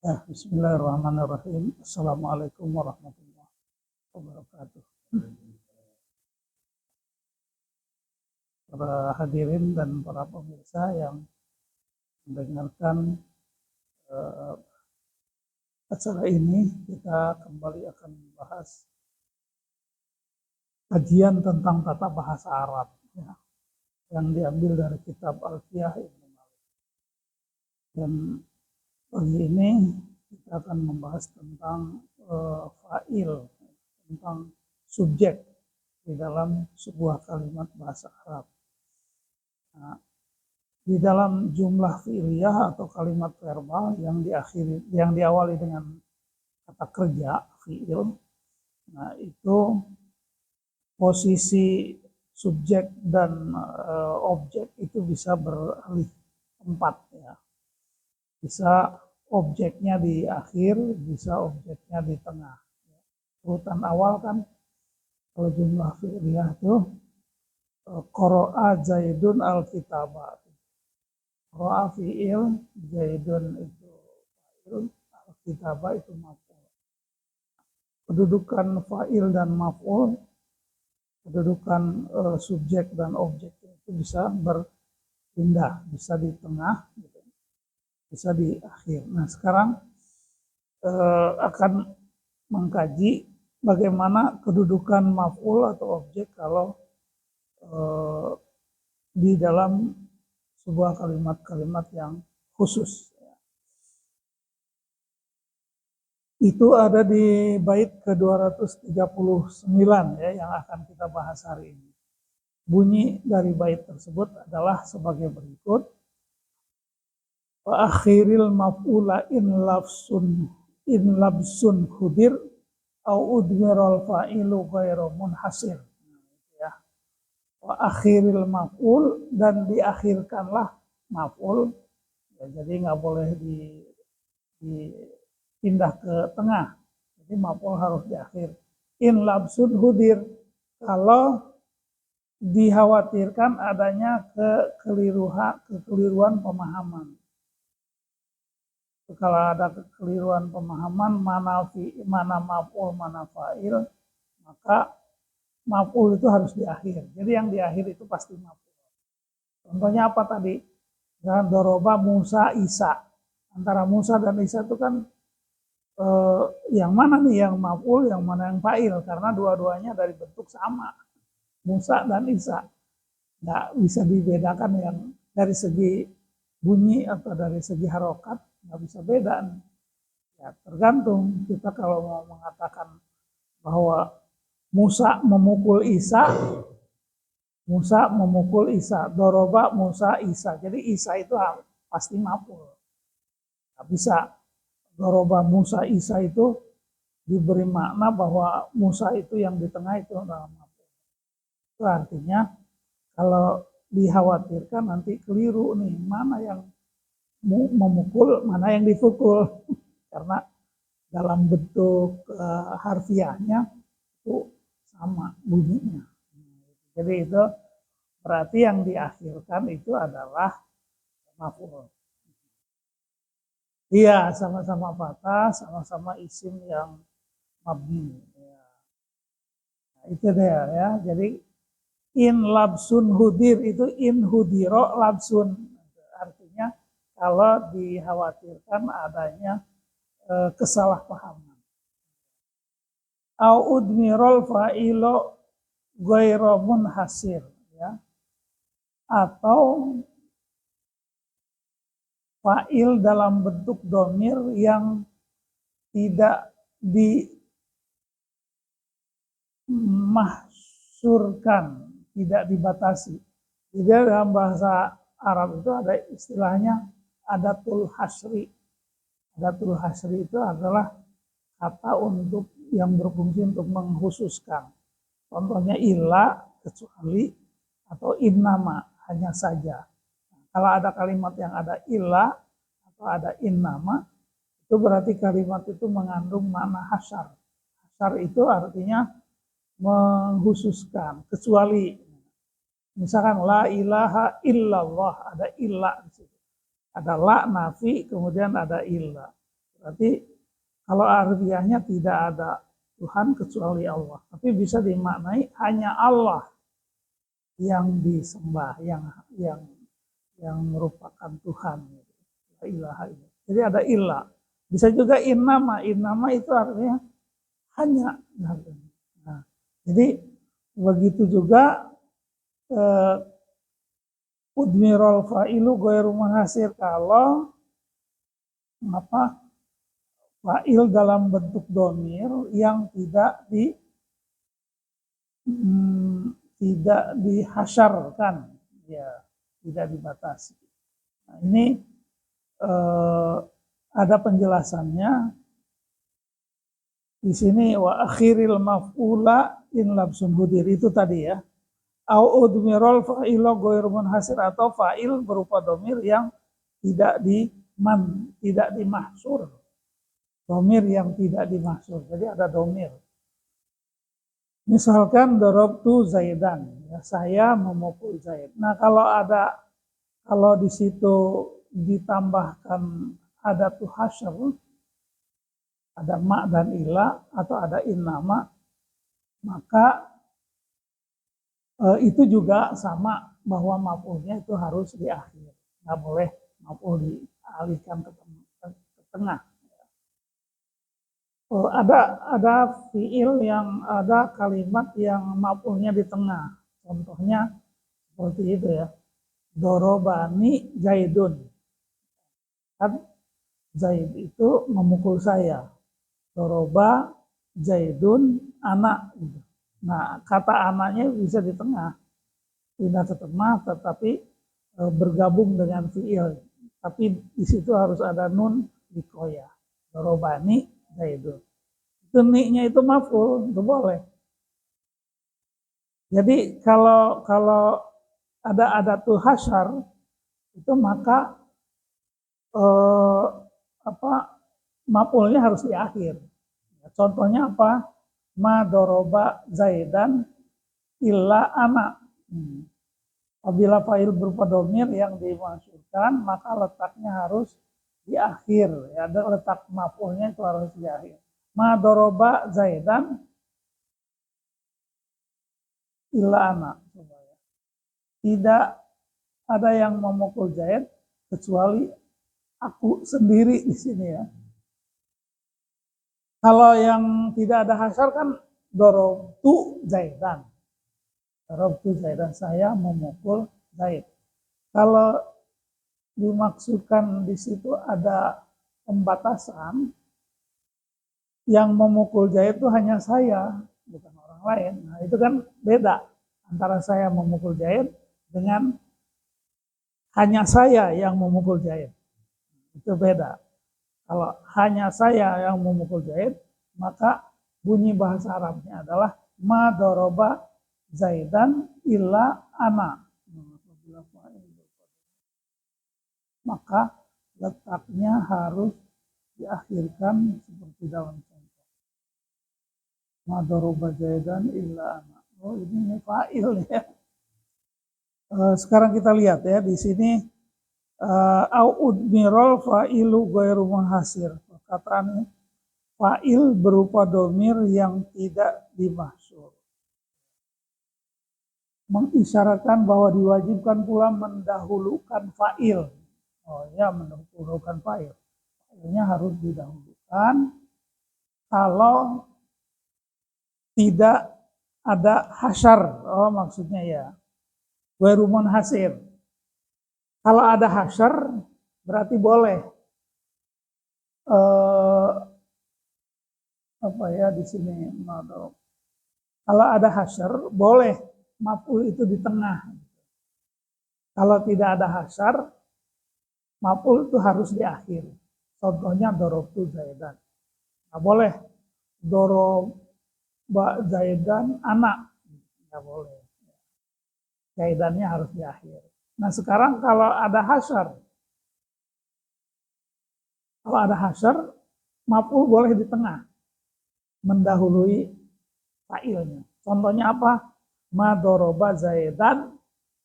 Bismillahirrahmanirrahim. Assalamualaikum warahmatullahi wabarakatuh. Para hadirin dan para pemirsa yang mendengarkan acara ini, kita kembali akan membahas kajian tentang tata bahasa Arab ya, yang diambil dari kitab Alfiyah Ibnu Malik. Dan pagi ini kita akan membahas tentang fa'il, tentang subjek di dalam sebuah kalimat bahasa Arab. Nah, di dalam jumlah fi'liyah atau kalimat verbal yang diawali dengan kata kerja fi'il, nah itu posisi subjek dan objek itu bisa beralih tempat ya. Bisa objeknya di akhir, bisa objeknya di tengah. Urutan awal kan kalau jumlah fi'liyah itu qara'a Zaidun al-kitaba. Qara'a fi'il, Zaidun itu fa'il, al-kitaba itu maf'ul. Kedudukan fa'il dan maf'ul, kedudukan subjek dan objek itu bisa berpindah, bisa di tengah, gitu, bisa di akhir. Nah sekarang akan mengkaji bagaimana kedudukan maf'ul atau objek kalau di dalam sebuah kalimat-kalimat yang khusus. Itu ada di bait ke-239 ya, yang akan kita bahas hari ini. Bunyi dari bait tersebut adalah sebagai berikut. Wa akhiril maf'ula in labsun khudir au udmiral fa'ilu ghairu munhasir. Ya. Wa akhiril maf'ul, dan diakhirkanlah maf'ul. Ya, jadi nggak boleh dipindah ke tengah. Jadi maf'ul harus di akhir. In labsun hudir, kalau dikhawatirkan adanya kekeliruan pemahaman. Kalau ada kekeliruan pemahaman mana maf'ul mana fa'il, maka maf'ul itu harus di akhir. Jadi yang di akhir itu pasti maf'ul. Contohnya apa tadi? Dan doroba Musa Isa. Antara Musa dan Isa itu kan yang mana nih yang maf'ul, yang mana yang fa'il? Karena dua-duanya dari bentuk sama. Musa dan Isa. Nggak bisa dibedakan yang dari segi bunyi atau dari segi harokat. Nggak bisa beda. Ya, tergantung kita kalau mau mengatakan bahwa Musa memukul Isa, doroba Musa Isa. Jadi Isa itu pasti maf'ul. Nggak bisa doroba Musa Isa itu diberi makna bahwa Musa itu yang di tengah itu adalah maf'ul. Itu artinya kalau dikhawatirkan nanti keliru nih, mana yang memukul, mana yang dipukul. Karena dalam bentuk harfiahnya itu sama bunyinya. Jadi itu berarti yang diakhirkan itu adalah maf'ul. Iya, sama-sama fathah, sama-sama isim yang mabni. Ya. Nah, itu dia ya. Jadi in labsun hudir itu in hudiro labsun. Artinya kalau dikhawatirkan adanya kesalahpahaman. Au udmirol fa'ilo ghairu munhasir ya. Atau fa'il dalam bentuk domir yang tidak dimahsurkan, tidak dibatasi. Jadi dalam bahasa Arab itu ada istilahnya adatul hasri. Adatul hasri itu adalah kata untuk yang berfungsi untuk mengkhususkan. Contohnya illa, kecuali, atau innama, hanya saja. Kalau ada kalimat yang ada illa atau ada innama, itu berarti kalimat itu mengandung makna hasar. Hasar itu artinya mengkhususkan, kecuali. Misalkan la ilaha illallah, ada illa di situ. Ada la nafi, kemudian ada illa. Berarti kalau harfiahnya tidak ada Tuhan kecuali Allah. Tapi bisa dimaknai hanya Allah yang disembah, yang merupakan Tuhan. La ilaha illallah. Jadi ada ilah. Bisa juga innama. Innama itu artinya hanya. Nah, jadi begitu juga udmirol fa'ilu ghairu munhasir, kalau fa'il dalam bentuk domir yang tidak dihasyarkan, ya, tidak dibatasi. Nah, ini ada penjelasannya di sini, wa akhiril maf'ula in labsun budir, itu tadi ya. Au udmirol fa'ila ghairu munhasir, atau fa'il berupa domir yang tidak dimahsur. Domir yang tidak dimahsur. Jadi ada domir. Misalkan darabtu Zaidan, ya, saya memukul Zaid. Nah, kalau di situ ditambahkan ada hasyr, ada ma dan ila, atau ada innama, maka itu juga sama, bahwa maf'ulnya itu harus di akhir, nggak boleh maf'ul dialihkan ke tengah. Ada fiil yang ada kalimat yang maf'ulnya di tengah. Contohnya seperti itu ya. Dorobani Zaidun. Kan Zaid itu memukul saya. Doroba Zaidun anak. Nah, kata anaknya bisa di tengah, pindah ke tengah, tetapi bergabung dengan fiil. Tapi di situ harus ada nun dikoya. Dorobani Zaidun. Itu ni-nya itu maf'ul, itu boleh. Jadi kalau ada tuh hasyar, itu maka maf'ulnya harus di akhir. Contohnya apa? Ma doroba Zaidan illa ana. Apabila fa'il berupa domir yang dimaksudkan, maka letaknya harus di akhir. Ya, ada letak maf'ulnya itu harus di akhir. Ma doroba Zaidan illa ana. Tidak ada yang memukul Zaid kecuali aku sendiri di sini ya. Kalau yang tidak ada hasyar kan dorobtu Zaidan. Dorobtu Zaidan, saya memukul Zaid. Kalau dimaksudkan di situ ada pembatasan, yang memukul Zaid itu hanya saya, bukan orang lain. Nah, itu kan beda antara saya memukul Zaid dengan hanya saya yang memukul Zaid. Itu beda. Kalau hanya saya yang memukul Zaid, maka bunyi bahasa Arabnya adalah ma doroba Zaidan illa ana. Maka letaknya harus diakhirkan seperti dalam contoh. Ma doroba Zaidan illa ana. Oh, ini fa'il ya. Sekarang kita lihat ya di sini. Au udmirol fa'ilu ghairu munhasir. Perkataan fa'il berupa domir yang tidak dimahsur. Mengisyaratkan bahwa diwajibkan pula mendahulukan fa'il. Oh ya, mendahulukan fa'il. Fa'ilnya harus didahulukan kalau tidak ada hasyar. Oh, maksudnya ya. Ghairu munhasir. Kalau ada hasyar berarti boleh di sini. Kalau ada hasyar boleh maf'ul itu di tengah. Kalau tidak ada hasyar, maf'ul itu harus di akhir. Contohnya dorobtu Zaidan. Nggak boleh doroba Zaidan anak. Nggak boleh. Zaidannya harus di akhir. Nah, sekarang kalau ada hasyar, maf'ul boleh di tengah, mendahului fa'ilnya. Contohnya apa? Ma doroba Zaidan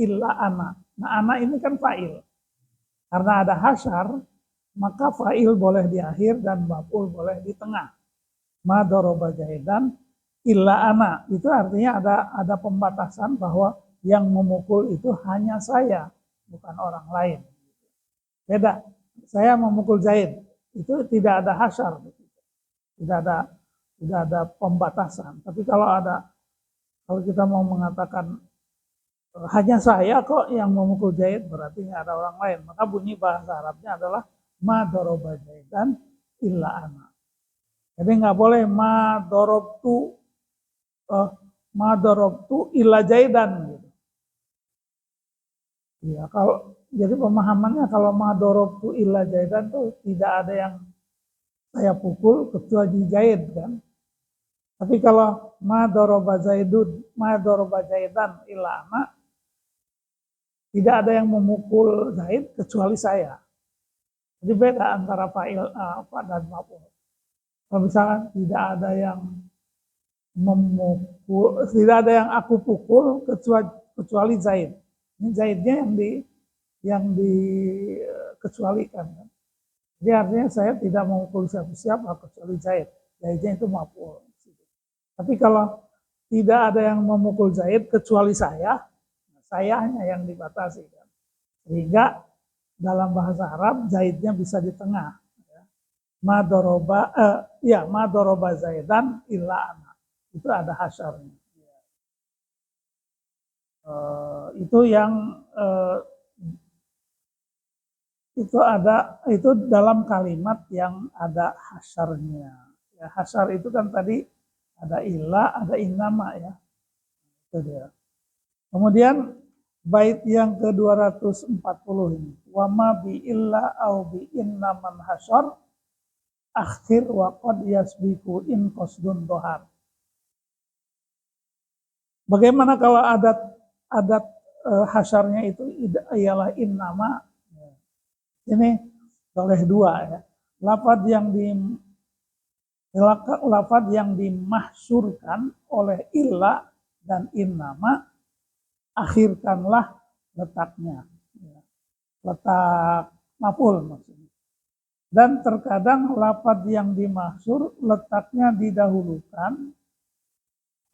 illa ana. Nah, ana ini kan fa'il. Karena ada hasyar, maka fa'il boleh di akhir dan maf'ul boleh di tengah. Ma doroba Zaidan illa ana. Itu artinya ada pembatasan bahwa yang memukul itu hanya saya, bukan orang lain. Beda. Saya memukul Zaid, itu tidak ada hasyar, tidak ada pembatasan. Tapi kalau kita mau mengatakan hanya saya kok yang memukul Zaid, berarti nggak ada orang lain. Maka bunyi bahasa Arabnya adalah ma doroba Zaidan illa ana. Jadi nggak boleh ma dorobtu illa Zaidan gitu. Ya, jadi pemahamannya kalau ma dorobtu illa Zaidan tuh tidak ada yang saya pukul kecuali Zaid kan. Tapi kalau ma doroba Zaidan illa ana, tidak ada yang memukul Zaid kecuali saya. Jadi beda antara fa'il dan maf'ul. Kalau misalkan tidak ada yang memukul, tidak ada yang aku pukul kecuali Zaid. Ini Zaidnya yang dikecualikan. Kan? Jadi artinya saya tidak memukul siapa-siapa kecuali Zaid. Zaidnya itu maf'ul. Tapi kalau tidak ada yang memukul Zaid kecuali saya hanya yang dibatasi. Kan? Sehingga dalam bahasa Arab Zaidnya bisa di tengah. Ma doroba Zaidan illa ana. Itu ada hasyarnya. Itu yang itu dalam kalimat yang ada hasyarnya. Ya, hasyar itu kan tadi ada illa, ada innama ya. Itu dia. Kemudian bait yang ke-240 ini. Wa ma bi illa au bi innaman hasyar akhir wa qad yasbiku in qasdun dohar. Bagaimana kalau adat hasyarnya itu ialah innama. Ini oleh dua ya. Lafaz yang dimahsurkan oleh illa dan innama, akhirkanlah letaknya. Letak maf'ul maksudnya. Dan terkadang lafaz yang dimahsur letaknya didahulukan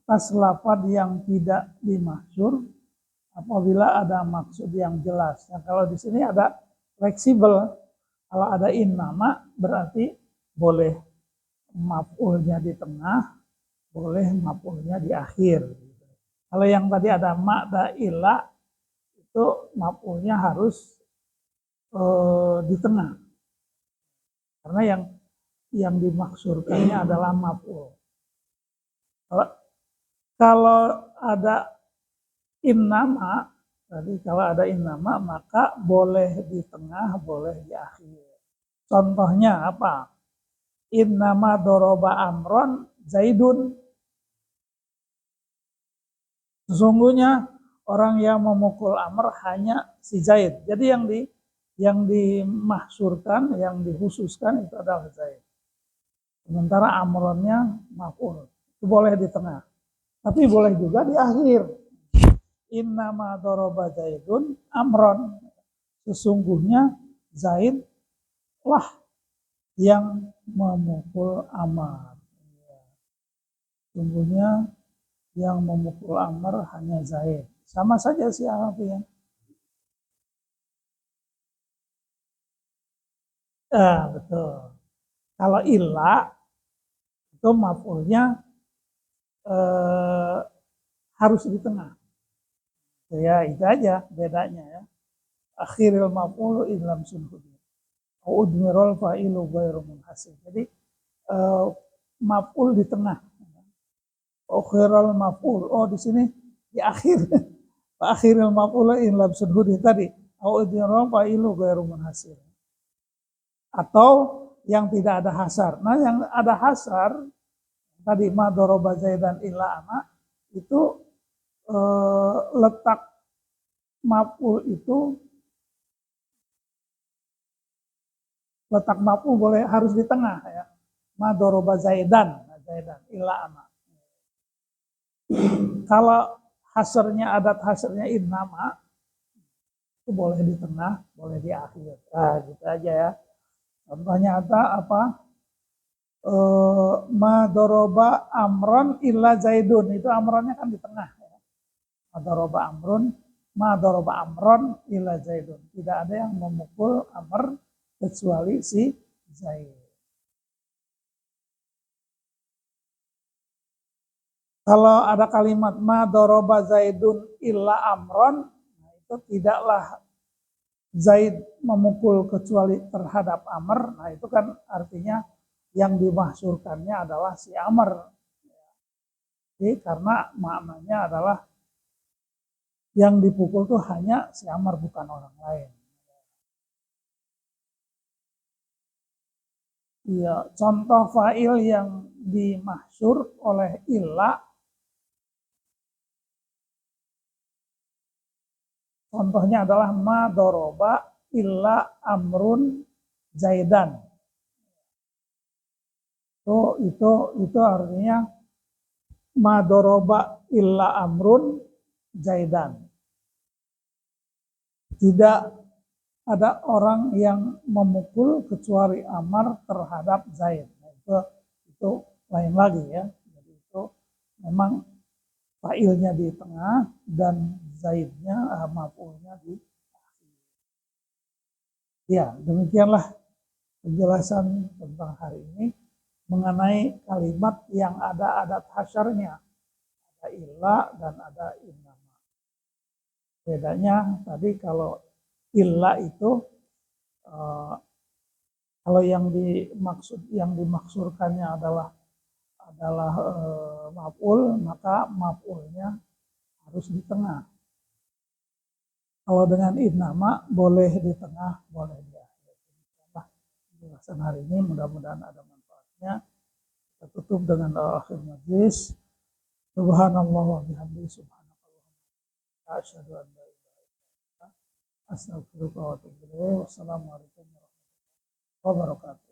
atas lafaz yang tidak dimahsur apabila ada maksud yang jelas. Nah, kalau di sini ada fleksibel. Kalau ada innama berarti boleh maf'ulnya di tengah, boleh maf'ulnya di akhir. Kalau yang tadi ada ma da illa itu maf'ulnya harus di tengah. Karena yang dimaksurkannya adalah maf'ul. Kalau ada innama, tadi kalau ada innama maka boleh di tengah, boleh di akhir. Contohnya apa? Innama doroba amron Zaidun. Sesungguhnya orang yang memukul Amr hanya si Zaid. Jadi yang dimahsurkan, yang dikhususkan itu adalah Zaid. Sementara amronnya maf'ul. Itu boleh di tengah. Tapi boleh juga di akhir. Innama doroba Zaidun amron. Sesungguhnya Zaid lah yang memukul Amr. Sesungguhnya yang memukul Amr hanya Zaid. Sama saja sih artinya. Betul. Kalau illa itu maf'ulnya harus di tengah. Ya itu aja bedanya ya. Akhiril maf'ulu idlam sunhudi. Udmirul fa'ilu ghairu munhasib. Jadi maf'ul di tengah. Akhirul maf'ul. Oh di sini di akhir. Akhiril maf'ulu idlam sunhudi tadi. Udmirul fa'ilu ghairu munhasib. Atau yang tidak ada hasar. Nah yang ada hasar tadi ma doroba Zaidan illa ana itu letak maf'ul itu letak maf'ul boleh harus di tengah ya. Ma doroba Zaidan illa ana. Kalau hasarnya adat hasarnya innama itu boleh di tengah, boleh di akhir. Nah, gitu aja ya. Contohnya ada apa? Ma doroba amron illa zaidun. Itu amronnya kan di tengah. Ya. Ma doroba amron illa zaidun. Tidak ada yang memukul amr kecuali si Zaid. Kalau ada kalimat ma doroba zaidun illa amron, nah itu tidaklah Zaid memukul kecuali terhadap Amr. Nah itu kan artinya yang dimahsurkannya adalah si Amr. Jadi karena maknanya adalah yang dipukul tuh hanya si Amr, bukan orang lain. Iya, contoh fa'il yang dimahsyur oleh illa, contohnya adalah ma doroba illa amrun zaidan. Itu artinya ma doroba illa amrun zaidan. Tidak ada orang yang memukul kecuali Amar terhadap Zaid. Nah, itu lain lagi ya. Jadi itu memang fa'ilnya di tengah dan Zaidnya maf'ulnya di akhir. Ya, demikianlah penjelasan tentang hari ini mengenai kalimat yang ada adat hasyarnya. Ada illa dan ada innama. Bedanya tadi kalau illa itu kalau yang dimaksudkannya adalah maf'ul, maka maf'ulnya harus di tengah. Kalau dengan innama boleh di tengah, boleh di akhir. Nah, penjelasan hari ini mudah-mudahan ada manfaatnya. Kita tutup dengan doa akhir majlis. Subhanallah wa bihamdihi subhanallah. Asyhadu an la ilaha illallah. Astagfirullah wa atubu ilaih. Wassalamualaikum warahmatullahi wabarakatuh.